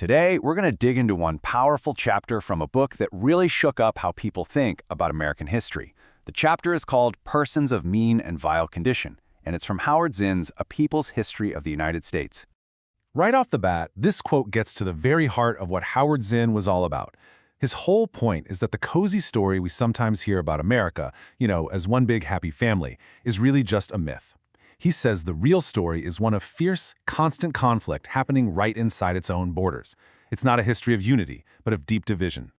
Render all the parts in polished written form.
Today, we're going to dig into one powerful chapter from a book that really shook up how people think about American history. The chapter is called Persons of Mean and Vile Condition, and it's from Howard Zinn's A People's History of the United States. Right off the bat, this quote gets to the very heart of what Howard Zinn was all about. His whole point is that the cozy story we sometimes hear about America, as one big happy family, is really just a myth. He says the real story is one of fierce, constant conflict happening right inside its own borders. It's not a history of unity, but of deep division.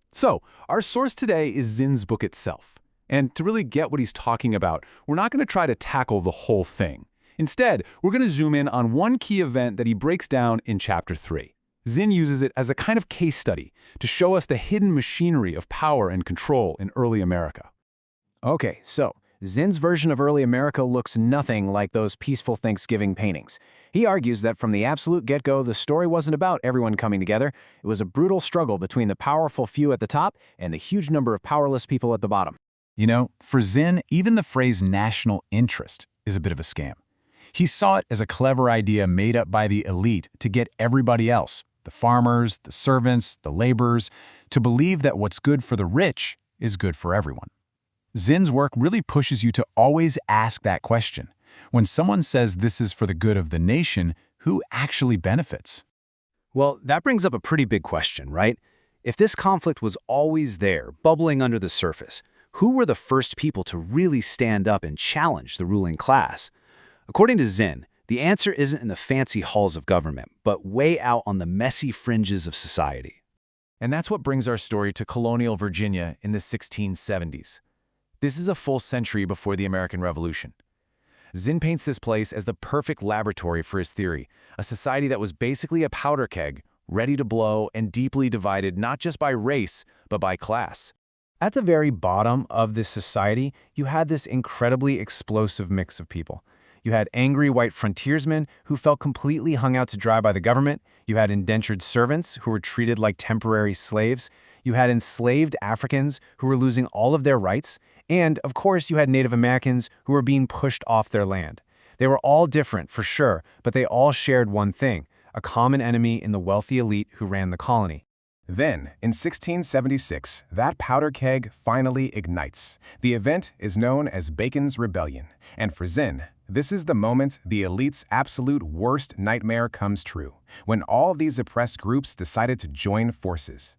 So, our source today is Zinn's book itself. And to really get what he's talking about, we're not going to try to tackle the whole thing. Instead, we're going to zoom in on one key event that he breaks down in Chapter 3. Zinn uses it as a kind of case study to show us the hidden machinery of power and control in early America. Okay, so Zinn's version of early America looks nothing like those peaceful Thanksgiving paintings. He argues that from the absolute get-go, the story wasn't about everyone coming together. It was a brutal struggle between the powerful few at the top and the huge number of powerless people at the bottom. For Zinn, even the phrase national interest is a bit of a scam. He saw it as a clever idea made up by the elite to get everybody else, the farmers, the servants, the laborers, to believe that what's good for the rich is good for everyone. Zinn's work really pushes you to always ask that question. When someone says this is for the good of the nation, who actually benefits? Well, that brings up a pretty big question, right? If this conflict was always there, bubbling under the surface, who were the first people to really stand up and challenge the ruling class? According to Zinn, the answer isn't in the fancy halls of government, but way out on the messy fringes of society. And that's what brings our story to colonial Virginia in the 1670s. This is a full century before the American Revolution. Zinn paints this place as the perfect laboratory for his theory, a society that was basically a powder keg, ready to blow and deeply divided not just by race, but by class. At the very bottom of this society, you had this incredibly explosive mix of people. You had angry white frontiersmen who felt completely hung out to dry by the government. You had indentured servants who were treated like temporary slaves. You had enslaved Africans who were losing all of their rights. And, of course, you had Native Americans who were being pushed off their land. They were all different, for sure, but they all shared one thing, a common enemy in the wealthy elite who ran the colony. Then, in 1676, that powder keg finally ignites. The event is known as Bacon's Rebellion, and for Zinn, this is the moment the elite's absolute worst nightmare comes true, when all these oppressed groups decided to join forces.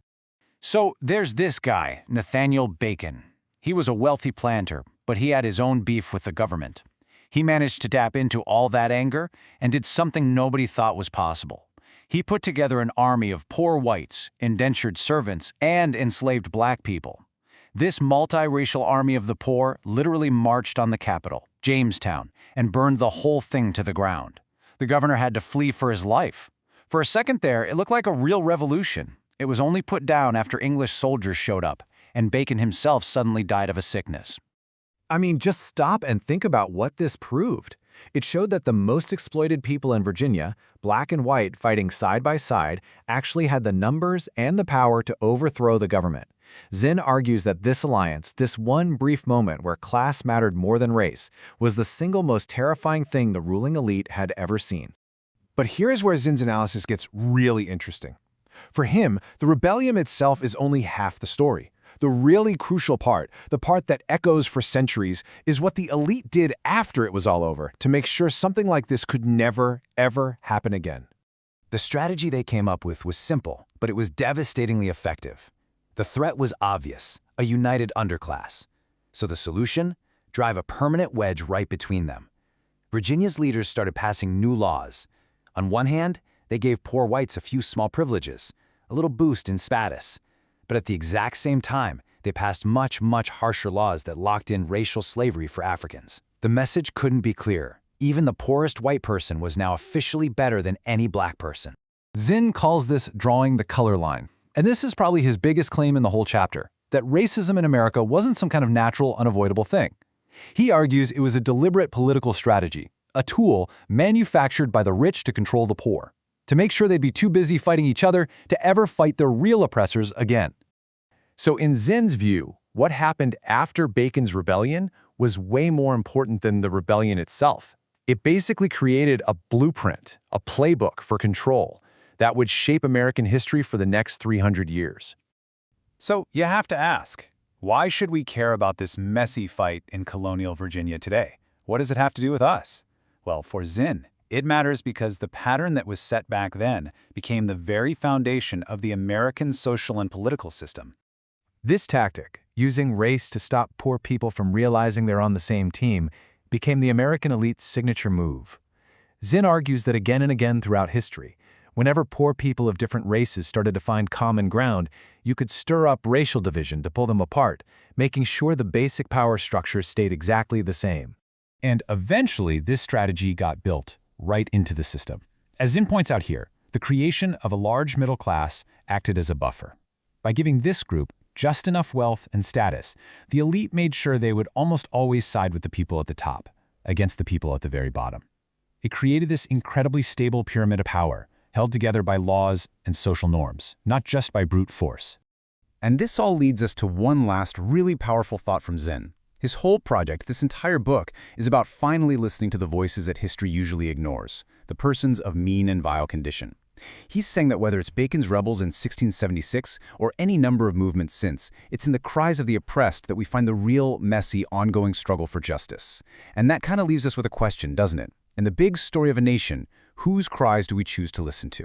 So there's this guy, Nathaniel Bacon. He was a wealthy planter, but he had his own beef with the government. He managed to tap into all that anger and did something nobody thought was possible. He put together an army of poor whites, indentured servants, and enslaved black people. This multiracial army of the poor literally marched on the capital, Jamestown, and burned the whole thing to the ground. The governor had to flee for his life. For a second there, it looked like a real revolution. It was only put down after English soldiers showed up, and Bacon himself suddenly died of a sickness. Just stop and think about what this proved. It showed that the most exploited people in Virginia, black and white fighting side by side, actually had the numbers and the power to overthrow the government. Zinn argues that this alliance, this one brief moment where class mattered more than race, was the single most terrifying thing the ruling elite had ever seen. But here's where Zinn's analysis gets really interesting. For him, the rebellion itself is only half the story. The really crucial part, the part that echoes for centuries, is what the elite did after it was all over to make sure something like this could never, ever happen again. The strategy they came up with was simple, but it was devastatingly effective. The threat was obvious, a united underclass. So the solution? Drive a permanent wedge right between them. Virginia's leaders started passing new laws. On one hand, they gave poor whites a few small privileges, a little boost in status. But at the exact same time, they passed much, much harsher laws that locked in racial slavery for Africans. The message couldn't be clearer. Even the poorest white person was now officially better than any black person. Zinn calls this drawing the color line. And this is probably his biggest claim in the whole chapter, that racism in America wasn't some kind of natural, unavoidable thing. He argues it was a deliberate political strategy, a tool manufactured by the rich to control the poor, to make sure they'd be too busy fighting each other to ever fight their real oppressors again. So in Zinn's view, what happened after Bacon's rebellion was way more important than the rebellion itself. It basically created a blueprint, a playbook for control. that would shape American history for the next 300 years. So you have to ask, why should we care about this messy fight in colonial Virginia today? What does it have to do with us? Well, for Zinn, it matters because the pattern that was set back then became the very foundation of the American social and political system. This tactic, using race to stop poor people from realizing they're on the same team, became the American elite's signature move. Zinn argues that again and again throughout history, whenever poor people of different races started to find common ground, you could stir up racial division to pull them apart, making sure the basic power structure stayed exactly the same. And eventually, this strategy got built right into the system. As Zinn points out here, the creation of a large middle class acted as a buffer. By giving this group just enough wealth and status, the elite made sure they would almost always side with the people at the top, against the people at the very bottom. It created this incredibly stable pyramid of power, held together by laws and social norms, not just by brute force. And this all leads us to one last really powerful thought from Zinn. His whole project, this entire book, is about finally listening to the voices that history usually ignores, the persons of mean and vile condition. He's saying that whether it's Bacon's rebels in 1676 or any number of movements since, it's in the cries of the oppressed that we find the real, messy, ongoing struggle for justice. And that kind of leaves us with a question, doesn't it? In the big story of a nation, whose cries do we choose to listen to?